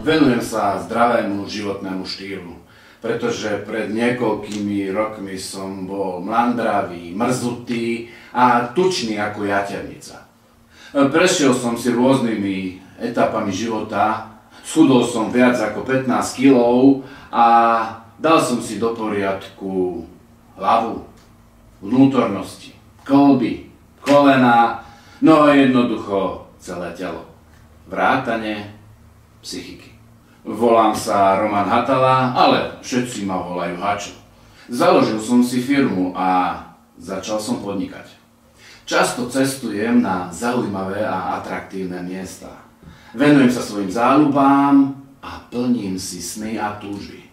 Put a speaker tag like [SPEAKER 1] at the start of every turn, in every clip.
[SPEAKER 1] Venujem sa zdravému životnému štýlu, pretože pred niekoľkými rokmi som bol mlandravý, mrzutý a tučný ako jaternica. Prešiel som si rôznymi etapami života, schudol som viac ako 15 kilov a dal som si do poriadku hlavu, vnútornosti, kĺby, kolená, no jednoducho celé telo, vrátane psychiky. Volám sa Roman Hatala, ale všetci ma volajú Hačo. Založil som si firmu a začal som podnikať. Často cestujem na zaujímavé a atraktívne miesta. Venujem sa svojim záľubám a plním si sny a túžby.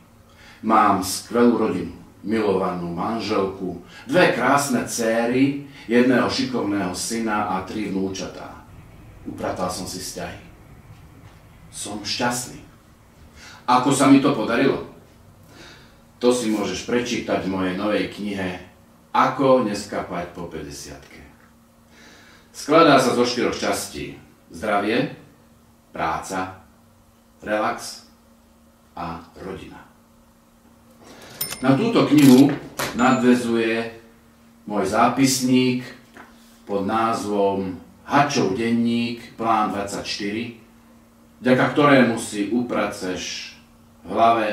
[SPEAKER 1] Mám skvelú rodinu, milovanú manželku, dve krásne céry, jedného šikovného syna a 3 vnúčatá. Upratal som si vzťahy. Som šťastný. Ako sa mi to podarilo? To si môžeš prečítať v mojej novej knihe Ako neskapať po 50-ke. Skladá sa zo 4 častí. Zdravie, práca, relax a rodina. Na túto knihu nadväzuje môj zápisník pod názvom Hačov denník, plán 24, vďaka ktorému si upraceš v hlave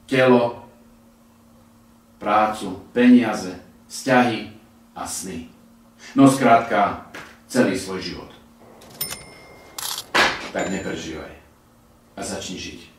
[SPEAKER 1] telo, prácu, peniaze, vzťahy a sny. No skrátka, celý svoj život. Tak neprežívaj a začni žiť.